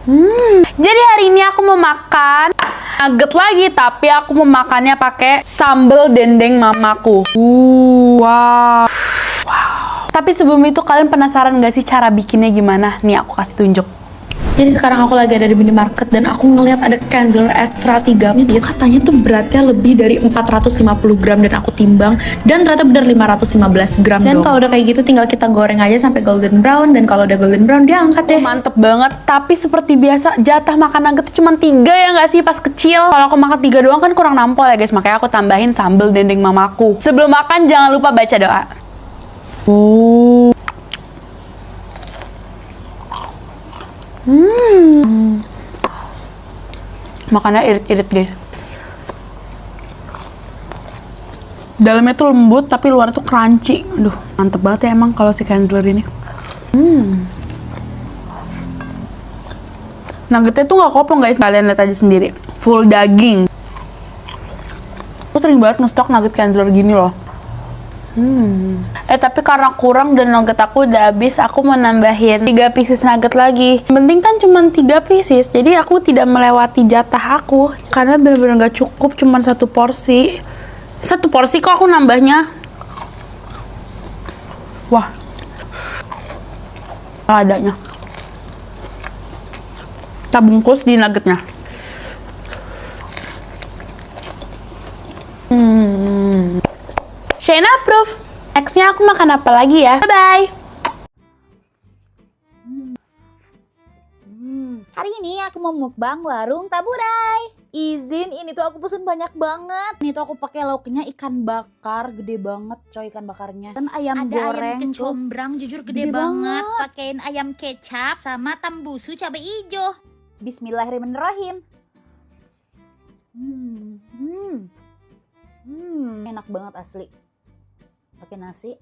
Jadi hari ini aku mau makan nugget lagi, tapi aku mau makannya pakai sambal dendeng mamaku. Wow. Tapi sebelum itu kalian penasaran gak sih cara bikinnya gimana? Nih aku kasih tunjuk. Jadi sekarang aku lagi ada di minimarket dan aku ngeliat ada Kenzler Extra 3 piece. Katanya tuh beratnya lebih dari 450 gram dan aku timbang dan ternyata bener 515 gram. Dan kalau udah kayak gitu tinggal kita goreng aja sampai golden brown, dan kalau udah golden brown dia angkat deh. Mantep banget. Tapi seperti biasa jatah makan nugget tuh cuma 3 ya nggak sih pas kecil. Kalau aku makan 3 doang kan kurang nampol ya guys. Makanya aku tambahin sambal dendeng mamaku. Sebelum makan jangan lupa baca doa. Makannya irit-irit guys. Dalamnya tuh lembut tapi luarnya tuh crunchy. Aduh, mantep banget ya emang kalau si Kenzler ini. Nuggetnya tuh nggak kopong guys, kalian lihat aja sendiri. Full daging. Aku sering banget ngestok nugget Kenzler gini loh. Tapi karena kurang dan nugget aku udah habis, aku mau nambahin 3 pieces nugget lagi. Yang penting kan cuma 3 pieces, jadi aku tidak melewati jatah aku. Karena bener-bener gak cukup, cuma 1 porsi. 1 porsi kok aku nambahnya. Wah. Adanya. Kita bungkus di nuggetnya. Shayna approve. Nextnya aku makan apa lagi ya? Bye-bye. Hari ini aku mau mukbang warung Taburai. Izin, ini tuh aku pesen banyak banget. Ini tuh aku pakai lauknya ikan bakar, gede banget coy ikan bakarnya. Dan ayam ada goreng ayam kecombrang jujur gede banget. Pakein ayam kecap sama tambusu cabai hijau. Bismillahirrahmanirrahim. Enak banget asli. Pakai nasi.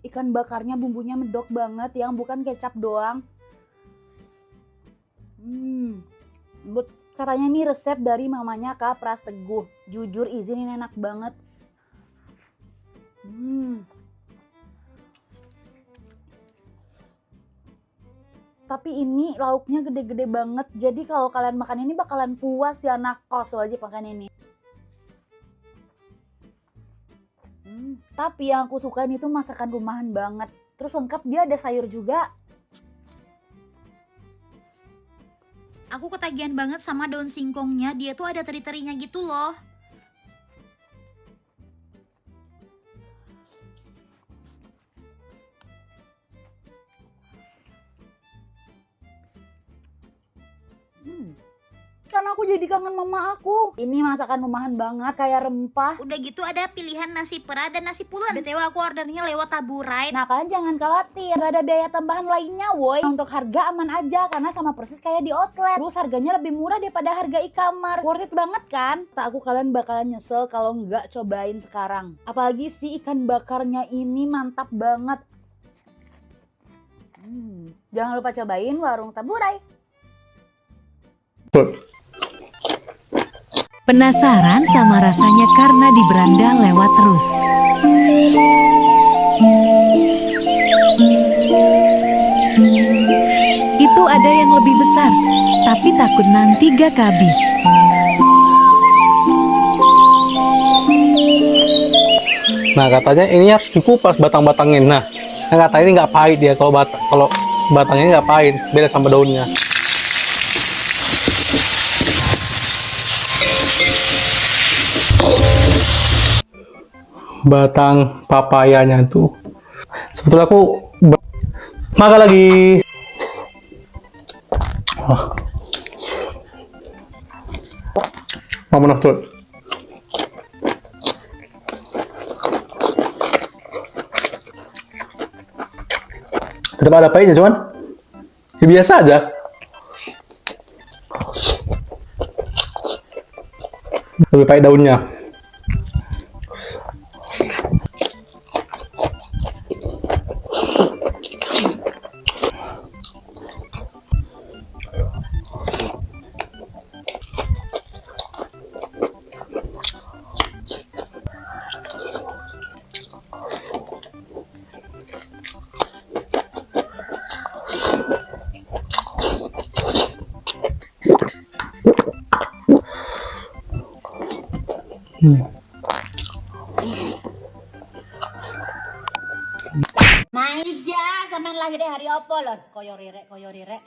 Ikan bakarnya bumbunya medok banget, yang bukan kecap doang. Katanya ini resep dari mamanya Kak Pras Teguh. Jujur izin ini enak banget. Tapi ini lauknya gede-gede banget. Jadi kalau kalian makan ini bakalan puas ya, nakos wajib makan ini. Tapi yang aku suka ini tuh masakan rumahan banget. Terus lengkap, dia ada sayur juga. Aku ketagihan banget sama daun singkongnya. Dia tuh ada teri-terinya gitu loh. Karena aku jadi kangen mama aku. Ini masakan rumahan banget, kayak rempah. Udah gitu ada pilihan nasi pera dan nasi pulen. BTW aku ordernya lewat Taburai. Nah kalian jangan khawatir, gak ada biaya tambahan lainnya woi. Untuk harga aman aja, karena sama persis kayak di outlet. Terus harganya lebih murah daripada harga e-commerce. Worth it banget kan? Tak aku kalian bakalan nyesel kalau nggak cobain sekarang. Apalagi si ikan bakarnya ini mantap banget. Jangan lupa cobain warung Taburai. Penasaran sama rasanya karena di beranda lewat terus. Itu ada yang lebih besar, tapi takut nanti gak habis. Nah katanya ini harus dikupas batang-batangnya. Nah katanya ini nggak pahit dia kalau batangnya nggak pahit, beda sama daunnya. Batang papayanya tuh sebetulnya aku makan lagi. Mama naftur. Tetap ada pahitnya cuman ya biasa aja. Lebih pahit daunnya. Maija, sampean lagi deh hari opo lho? Koyo rirek.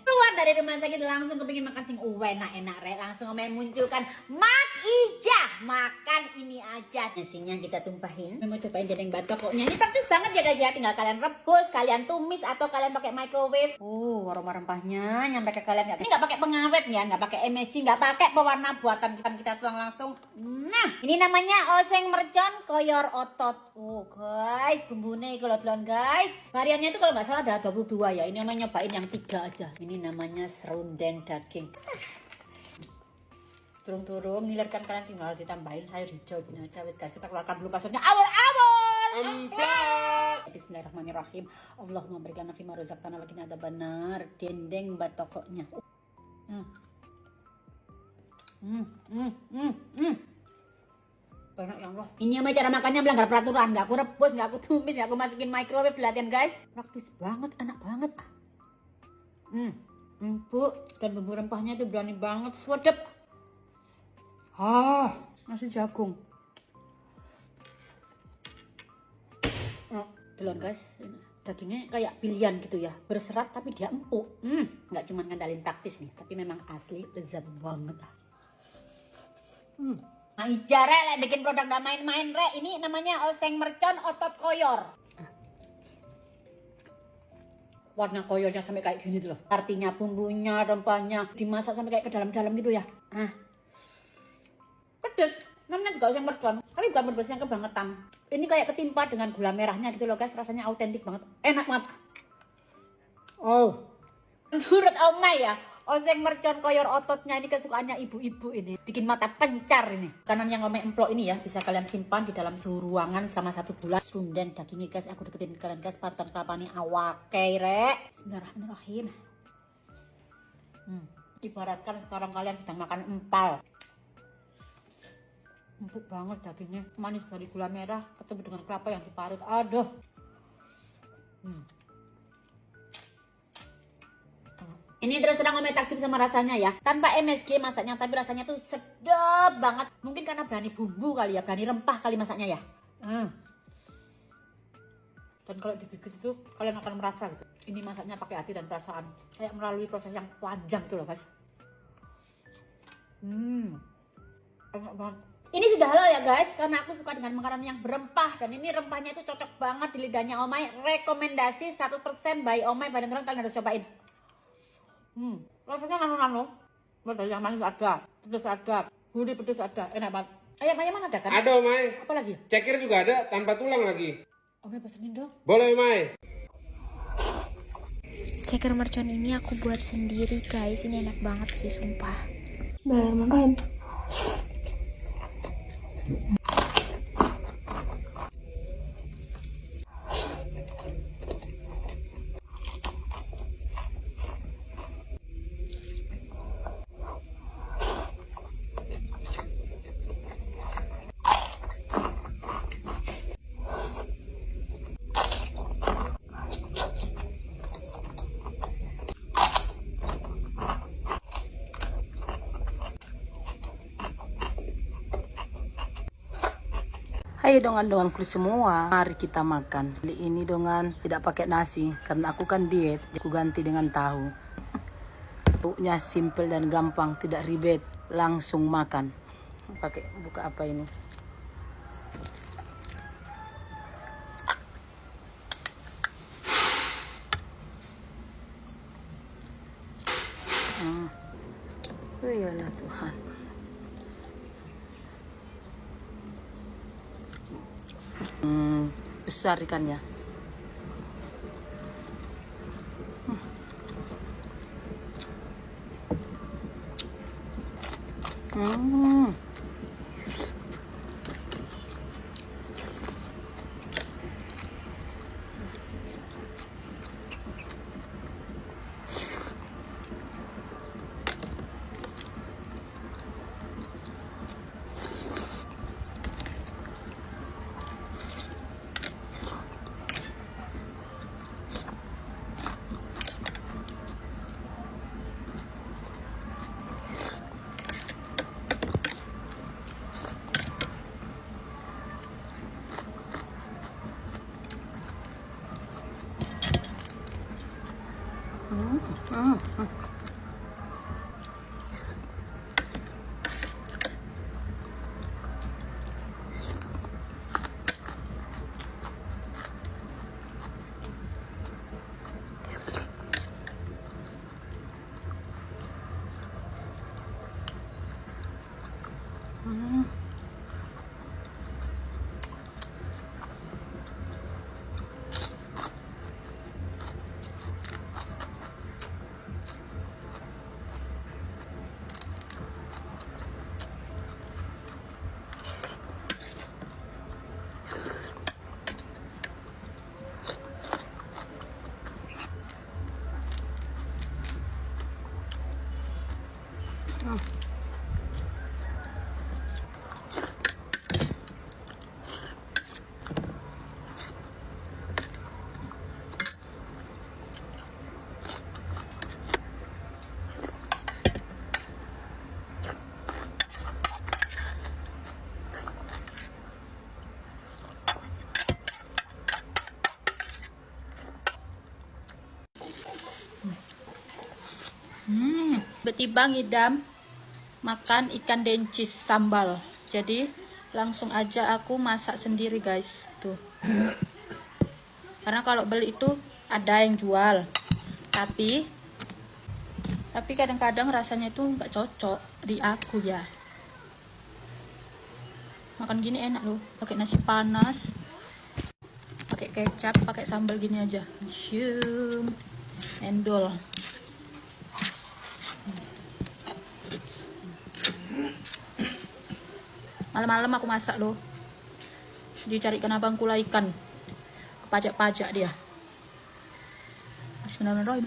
Keluar dari rumah sakit langsung kepingin makan sing enak rek. Langsung omeh munculkan Mak Ija. Makan ini aja. Nasinya kita tumpahin. Mau cobain dendeng batok pokoknya. Ini praktis banget ya guys ya. Tinggal kalian rebus, kalian tumis atau kalian pakai microwave. Aroma rempahnya nyampe ke kalian nggak? Ini nggak pakai pengawet ya, nggak pakai MSG, nggak pakai pewarna buatan kita tuang langsung. Nah, ini namanya oseng mercon koyor otot. Guys, bumbune kalau telon guys. Variannya itu kalau nggak salah ada 22 ya. Ini namanya nyobain yang 3 aja. Ini namanya serundeng daging. Turung-turung ngilirkan kalian tinggal ditambahin sayur hijau gini aja. Wes guys, kita keluarkan dulu passwordnya. Awal. Bismillahirrahmanirrahim. Allahumma barik lana fima razaqtana wa qina adzabannar. Dendeng batokoknya. Banyak ya Allah. Ini sama cara makannya melanggar peraturan. Nggak aku rebus, nggak aku tumis, nggak aku masukin microwave. Latihan guys. Praktis banget, enak banget. Empuk. Dan bumbu rempahnya itu berani banget. Sedap. Nasi jagung. Telur guys. Dagingnya kayak pilihan gitu ya. Berserat tapi dia empuk. Nggak cuma ngandalin praktis nih. Tapi memang asli lezat banget. Nah, Ija rek, bikin produk gak main-main rek. Ini namanya oseng mercon otot koyor. Warna koyornya sampai kayak gini tuh loh. Artinya bumbunya, rempahnya dimasak sampai kayak ke dalam-dalam gitu ya. Pedes. Namanya juga oseng mercon. Tapi bukan pedesnya kebangetan. Ini kayak ketimpa dengan gula merahnya gitu loh guys. Rasanya autentik banget. Enak banget. Menurut Oma ya, oseng mercon koyor ototnya ini kesukaannya ibu-ibu ini. Bikin mata pencar ini. Kanan yang Ome emplok ini ya, bisa kalian simpan di dalam suhu ruangan selama 1 bulan. Sundeng dagingnya guys, aku deketin kalian guys. Parutan kelapa nih awake rek. Bismillahirrahmanirrahim. Ibaratkan sekarang kalian sedang makan empal. Empuk banget dagingnya. Manis dari gula merah ketemu dengan kelapa yang diparut. Aduh. Ini terus terang Ome takjub sama rasanya ya. Tanpa MSG masaknya, tapi rasanya tuh sedap banget. Mungkin karena berani bumbu kali ya, berani rempah kali masaknya ya. Dan kalau digigit itu kalian akan merasa gitu. Ini masaknya pakai hati dan perasaan. Kayak melalui proses yang panjang gitu loh guys. Enak banget. Ini sudah halal ya guys, karena aku suka dengan makanan yang berempah. Dan ini rempahnya itu cocok banget di lidahnya Omai. Rekomendasi 100% by Omai. Badan orang kalian harus cobain. Rasanya nano-nano. Yang manis ada, pedas ada, gurih pedas ada, enak banget. Ayam mana ada kan? Ada Omai. Apa lagi? Ceker juga ada, tanpa tulang lagi. Omai pesenin dong. Boleh Omai. Ceker mercon ini aku buat sendiri guys. Ini enak banget sih sumpah. Bismillahirrahmanirrahim. Hai dongan-donganku semua, mari kita makan. Kali ini dongan tidak pakai nasi, karena aku kan diet, aku ganti dengan tahu. Buknya simple dan gampang, tidak ribet, langsung makan. Pakai buka apa ini? Oh iyalah Tuhan. Besar ikannya. Tiba-tiba ngidam makan ikan dencis sambal. Jadi langsung aja aku masak sendiri guys. Tuh. Karena kalau beli itu ada yang jual. Tapi kadang-kadang rasanya itu nggak cocok di aku ya. Makan gini enak loh, pakai nasi panas, pakai kecap, pakai sambal gini aja. Syum, endol. Malam-malam aku masak loh. Dicarikan abangku lah ikan. Pajak-pajak dia. Bismillahirrahmanirrahim.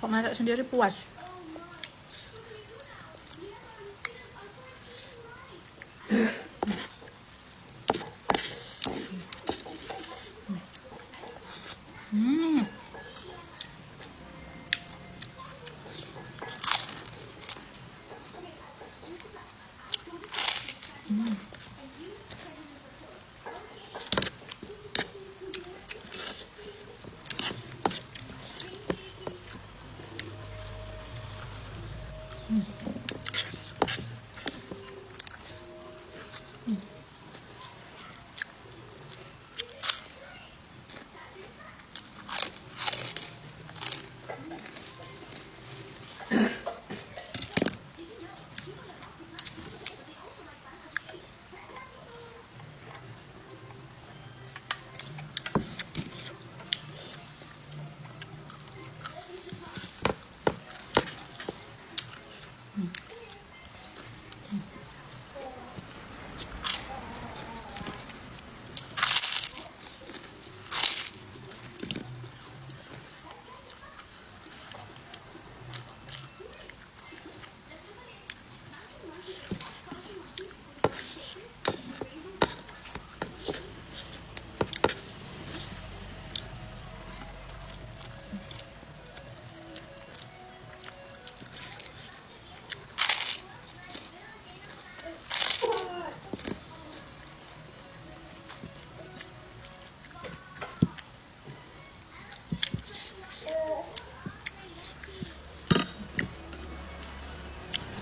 Kok masak sendiri puas.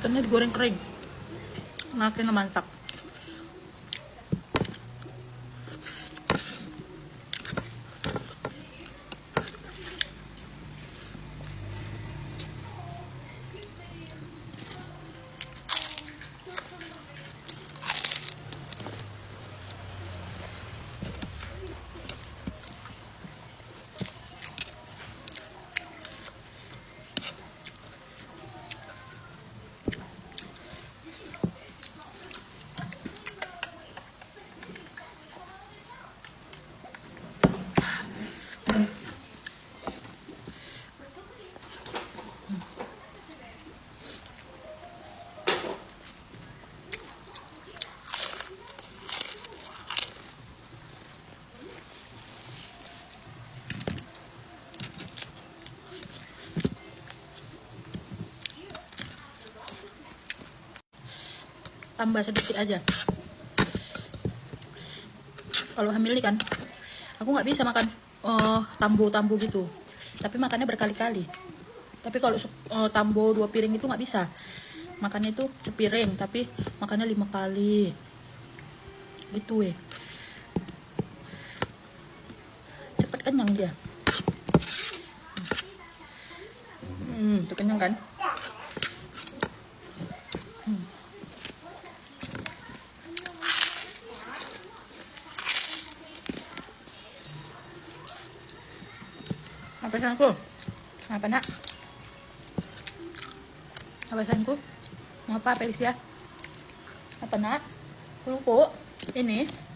Ikannya digoreng kering, makin mantap. tambah sedikit aja. Kalau hamil nih kan, aku nggak bisa makan tambo gitu, tapi makannya berkali-kali. Tapi kalau tambo 2 piring itu nggak bisa, makannya itu sepiring tapi makannya 5 kali gitu cepet kenyang dia. Tuh kenyang kan. Apa sayangku? Apa nak? Apa sayangku? Mau apa Felicia? Apa nak? Kerupuk? Ini?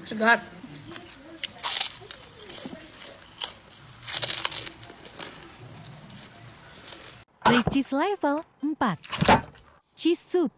Segar. Ricis level 4. Cheese soup.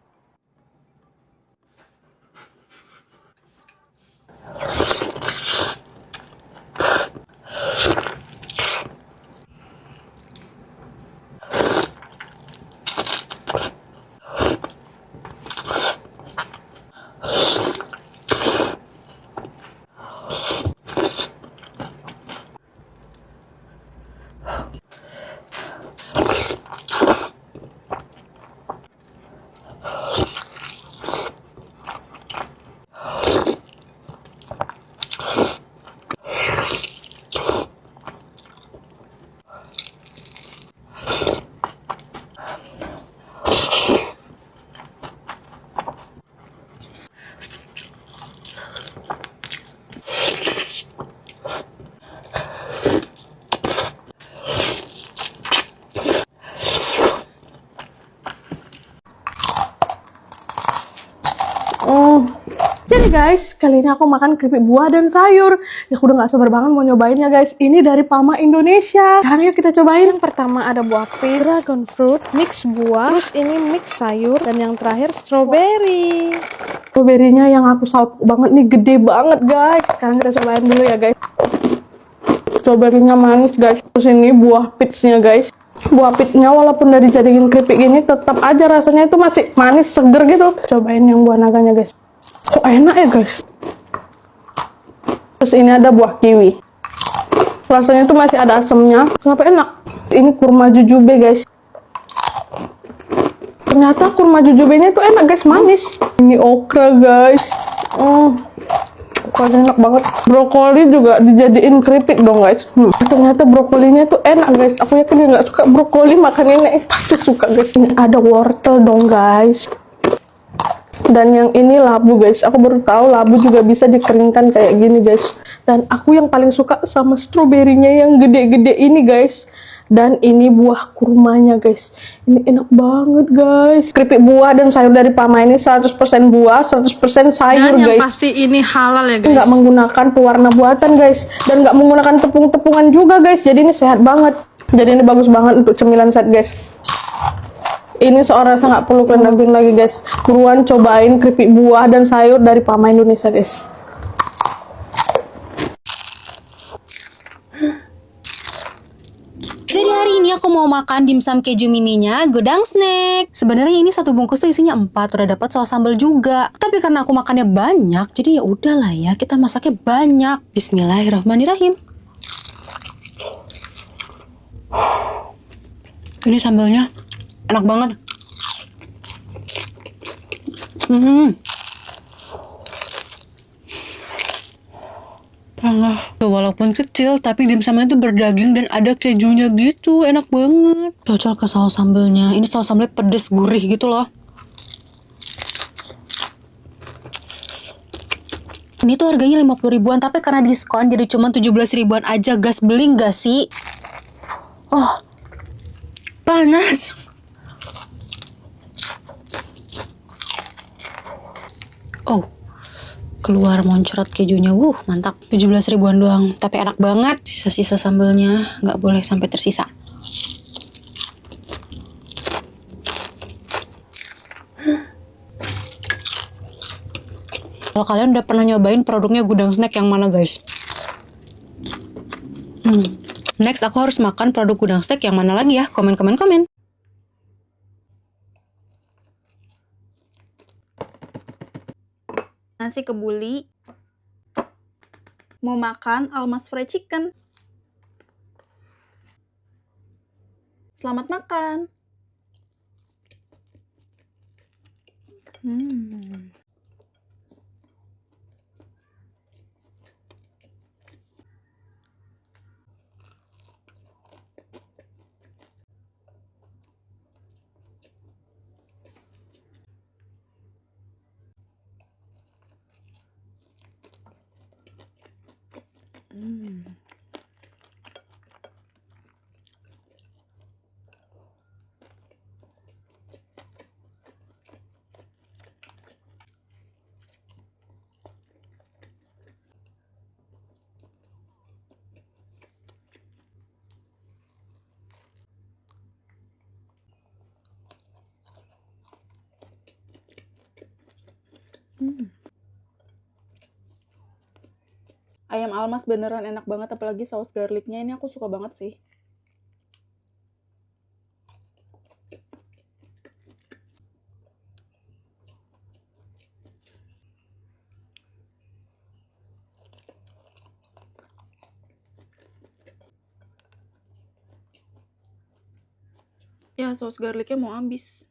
Jadi guys, kali ini aku makan keripik buah dan sayur. Ya aku udah gak sabar banget mau nyobainnya guys. Ini dari Pama Indonesia. Sekarang yuk kita cobain. Yang pertama ada buah peach, dragon fruit, mix buah, terus ini mix sayur, dan yang terakhir strawberry. Strawberry-nya yang aku salp banget nih, gede banget guys. Sekarang kita cobain dulu ya guys. Strawberry-nya manis guys. Terus ini buah peach-nya guys. Buah peach-nya walaupun udah dijadiin keripik gini, tetap aja rasanya itu masih manis, seger gitu. Cobain yang buah naganya guys. Kok enak ya guys. Terus ini ada buah kiwi. Rasanya tuh masih ada asamnya. Kenapa enak? Ini kurma jujube guys. Ternyata kurma jujubenya tuh enak guys, manis. Ini okra guys. Pokoknya enak banget. Brokoli juga dijadiin keripik dong guys. Ternyata brokolinya tuh enak guys. Aku yakin dia nggak suka brokoli, makan ini pasti suka guys. Ini ada wortel dong guys. Dan yang ini labu guys, aku baru tahu labu juga bisa dikeringkan kayak gini guys. Dan aku yang paling suka sama stroberinya yang gede-gede ini guys. Dan ini buah kurmanya guys. Ini enak banget guys. Keripik buah dan sayur dari Pama ini 100% buah, 100% sayur dan guys. yang pasti ini halal ya guys. Nggak menggunakan pewarna buatan guys. Dan nggak menggunakan tepung-tepungan juga guys. Jadi ini sehat banget. Jadi ini bagus banget untuk cemilan set guys. Ini seorang sangat perlu kalian raguin lagi guys. Buruan cobain keripik buah dan sayur dari Pama Indonesia guys. Jadi hari ini aku mau makan dimsum keju mininya Gudang Snack. Sebenarnya ini satu bungkus tuh isinya 4, udah dapat saus sambal juga. Tapi karena aku makannya banyak, jadi ya udahlah ya, kita masaknya banyak. Bismillahirrahmanirrahim. Ini sambalnya enak banget. Walaupun kecil, tapi dimsumnya itu berdaging dan ada kejunya gitu. Enak banget. Cocok ke saus sambalnya. Ini saus sambalnya pedes, gurih gitu loh. Ini tuh harganya 50 ribuan, tapi karena diskon jadi cuma 17 ribuan aja. Gas beli nggak sih? Oh, panas. Oh, keluar moncrot kejunya. Mantap. 17 ribuan doang, tapi enak banget. Sisa-sisa sambelnya nggak boleh sampai tersisa. Kalau kalian udah pernah nyobain produknya Gudang Snack yang mana, guys? Next, aku harus makan produk Gudang Snack yang mana lagi ya? Komen. Nasi kebuli. Mau makan Almas Fried Chicken. Selamat makan. Ayam Almas beneran enak banget, apalagi saus garlicnya ini aku suka banget sih. Ya, saus garlicnya mau habis.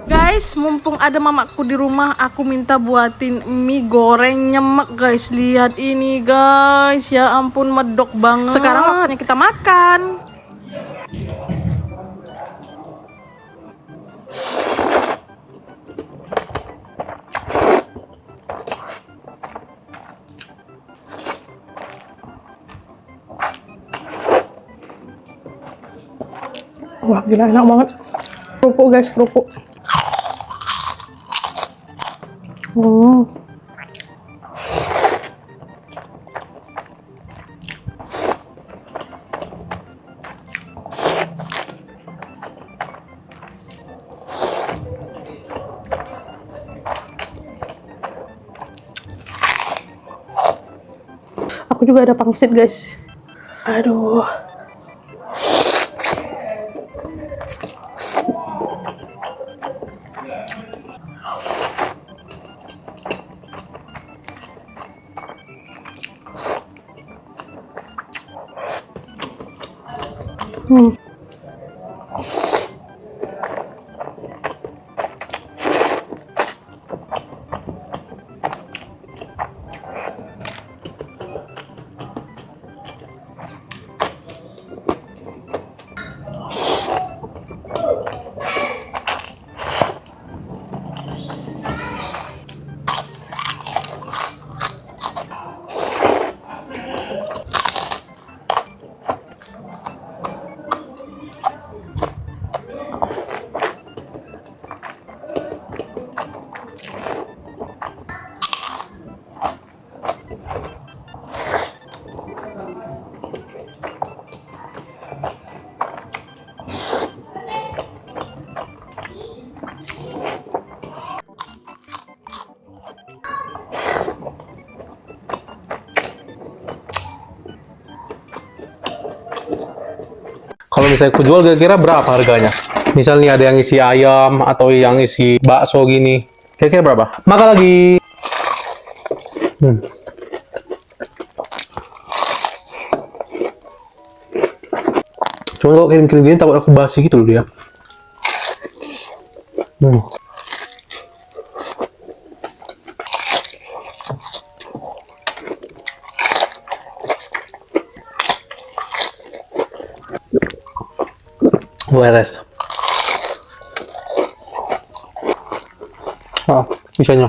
Guys, mumpung ada mamaku di rumah, aku minta buatin mie goreng nyemek, guys. Lihat ini, guys. Ya ampun, medok banget. Sekarang waktunya kita makan. Wah, gila enak banget. Kerupuk, guys, kerupuk. Aku juga ada pangsit, guys. Aduh. Kalau misalnya aku jual kira-kira berapa harganya? Misalnya ada yang isi ayam atau yang isi bakso gini. Kira-kira berapa? Makan lagi. Cuma kalau kirim-kirim gini takut aku basi gitu loh dia. Beres. Ikannya.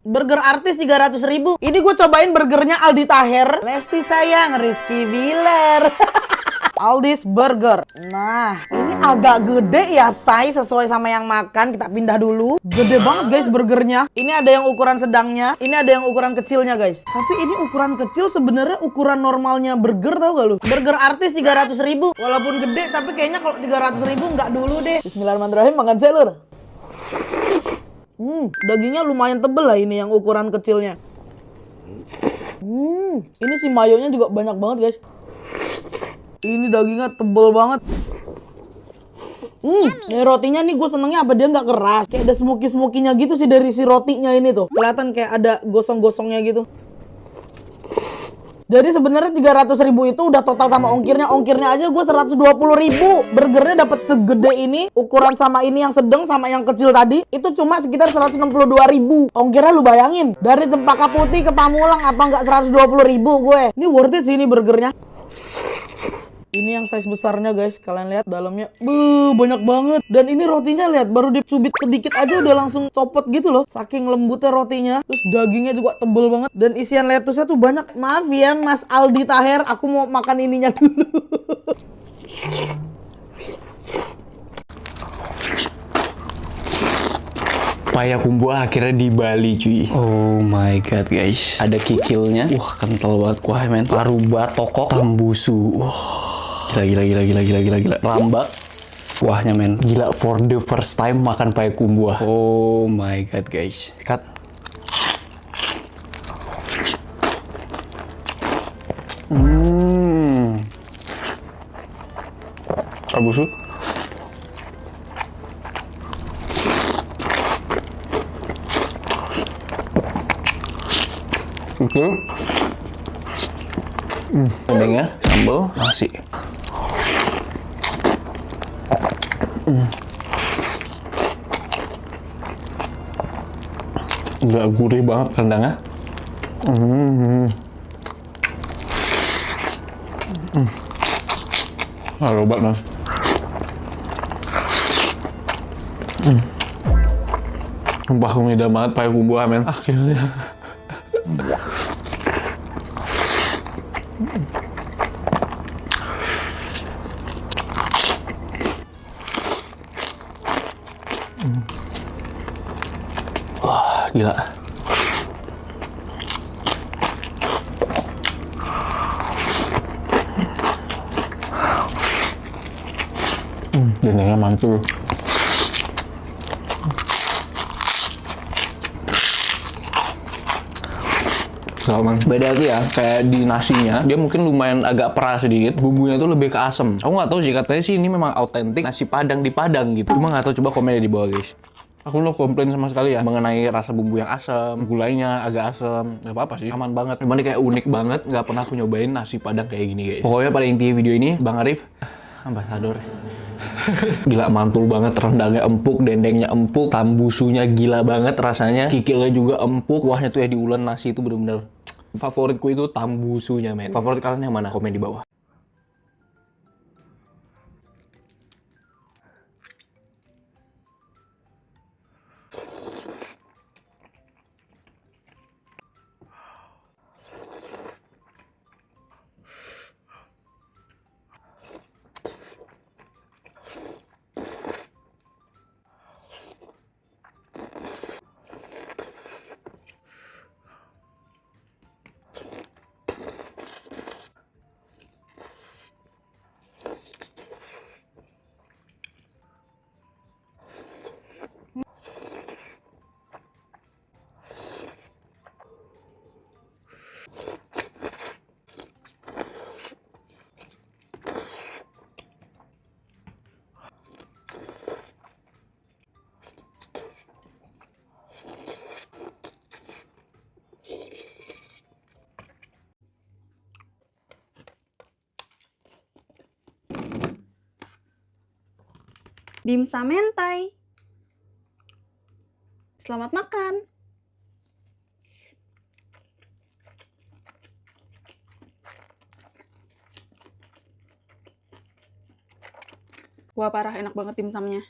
Burger artis 300.000. Ini gue cobain burgernya Aldi Taher, Lesti Sayang, Rizky Bilar. Aldi's Burger. Nah, ini agak gede ya, size sesuai sama yang makan. Kita pindah dulu. Gede banget guys burgernya. Ini ada yang ukuran sedangnya, ini ada yang ukuran kecilnya guys. Tapi ini ukuran kecil sebenarnya ukuran normalnya burger, tau gak lu? Burger artis 300.000. Walaupun gede tapi kayaknya kalau 300.000 nggak dulu deh. Bismillahirrahmanirrahim, makan selur. Dagingnya lumayan tebel lah ini yang ukuran kecilnya. Ini si mayonya juga banyak banget guys. Ini dagingnya tebel banget. Ini rotinya nih gue senengnya apa dia nggak keras. Kayak ada smoky-smokinya gitu sih dari si rotinya ini tuh. Kelihatan kayak ada gosong-gosongnya gitu. Jadi sebenarnya 300.000 itu udah total sama ongkirnya. Ongkirnya aja gue 120.000. Burgernya dapat segede ini. Ukuran sama ini yang sedang sama yang kecil tadi. Itu cuma sekitar 162.000. Ongkirnya lu bayangin. Dari Cempaka Putih ke Pamulang apa nggak 120.000 gue. Ini worth it sih ini burgernya. Ini yang size besarnya guys. Kalian lihat dalamnya. Banyak banget. Dan ini rotinya lihat baru dicubit sedikit aja udah langsung copot gitu loh. Saking lembutnya rotinya. Terus dagingnya juga tebel banget. Dan isian lettuce-nya tuh banyak. Maaf ya Mas Aldi Taher, aku mau makan ininya dulu. Paya kumbuah akhirnya di Bali cuy. Oh my god guys. Ada kikilnya. Wah kental banget kuah men. Paru batokok tambusu. Gila. Rambak kuahnya men. Gila, for the first time makan paya kumbuah. Oh my god guys. Cut. Tambusu. Kikil. Dendengnya, sambal, nasi. Gak gurih banget rendangnya. Lobat mas. Sumpah kumida banget paya kumbuah men. Akhirnya. Wah, gila. Dendengnya mantul. Beda tuh ya, kayak di nasinya dia mungkin lumayan agak peras sedikit, bumbunya tuh lebih ke asem. Aku nggak tahu sih, katanya sih ini memang autentik nasi Padang di Padang gitu. Cuma nggak tahu, coba komennya di bawah guys. Aku no komplain sama sekali ya mengenai rasa bumbu yang asam, gulainya agak asam, nggak apa-apa sih, aman banget. Cuman ini kayak unik banget, nggak pernah aku nyobain nasi Padang kayak gini guys. Pokoknya pada inti video ini Bang Arif ambasador. Gila, mantul banget, rendangnya empuk, dendengnya empuk, tambusunya gila banget rasanya, kikilnya juga empuk, kuahnya tuh ya diulen, nasi itu bener-bener favoritku itu tambusunya men. Favorit kalian yang mana? Komen di bawah. dimsum mentai. Selamat makan. Wah, parah enak banget dimsumnya.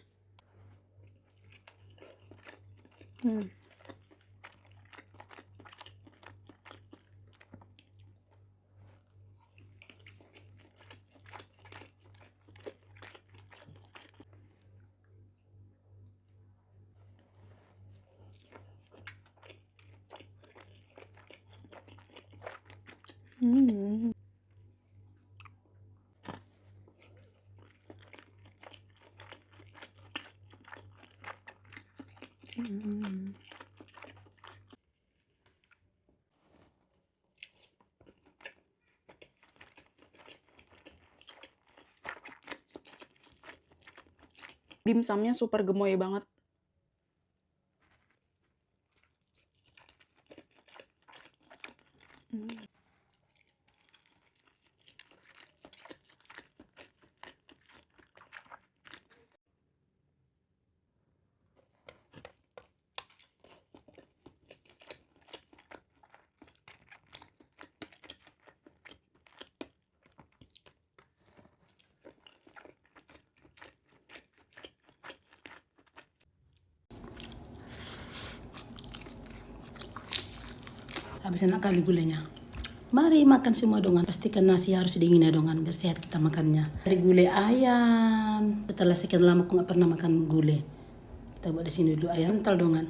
Dimsumnya super gemoy banget. Habis enak kali gulanya. Mari makan semua dongan. Pastikan nasi harus dingin ya dongan, biar sehat kita makannya. Dari gulai ayam. Setelah sekian lama aku nggak pernah makan gulai. Kita buat di sini dulu ayam kental dongan.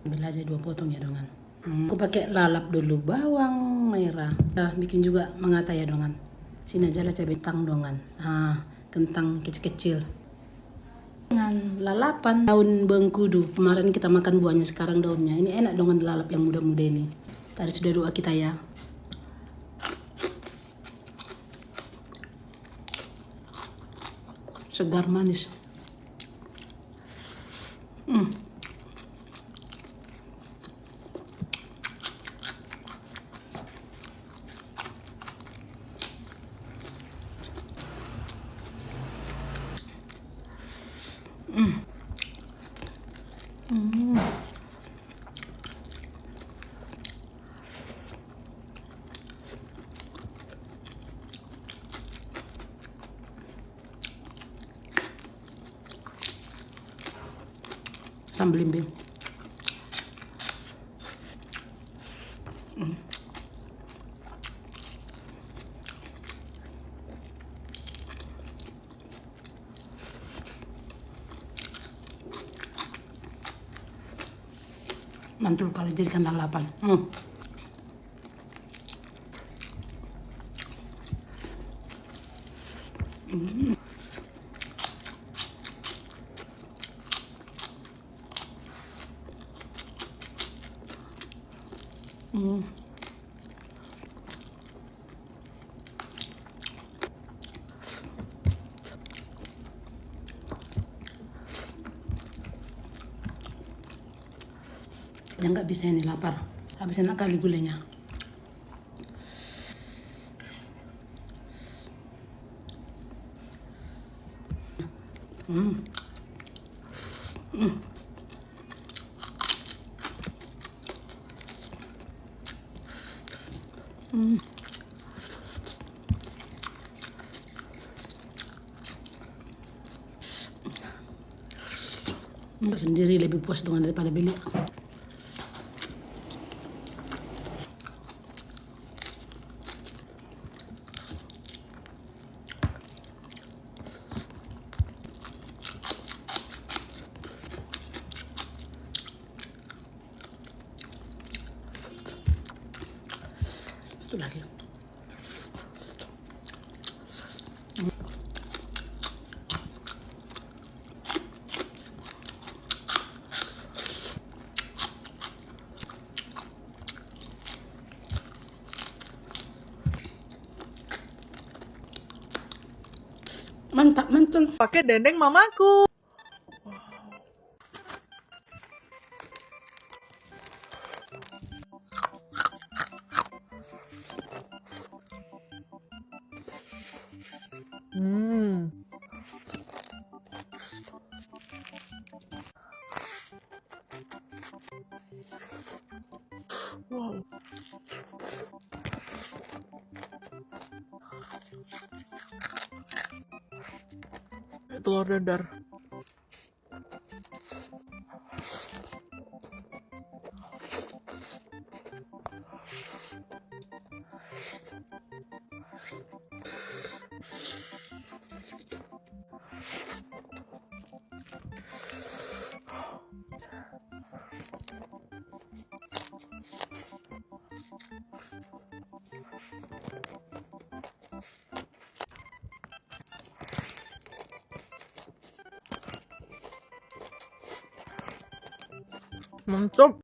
Ambil aja 2 potong ya dongan. Aku pakai lalap dulu, bawang merah. Nah, bikin juga mangata ya dongan. Sini aja lah cabai kentang dongan. Nah, kentang kecil-kecil. Dengan lalapan daun bengkudu. Kemarin kita makan buahnya, sekarang daunnya. Ini enak dengan lalap yang muda-muda ini. Tadi sudah doa kita ya. Segar manis. Sambal limbing. Mantul kalau jadikan lalapan. Yang nggak bisa ini lapar. Habis enak kali gulanya. Sendiri lebih puas dengan daripada beli. Satu lagi. Mantap, mantul. Pakai dendeng mamaku. telur dadar. Mantap.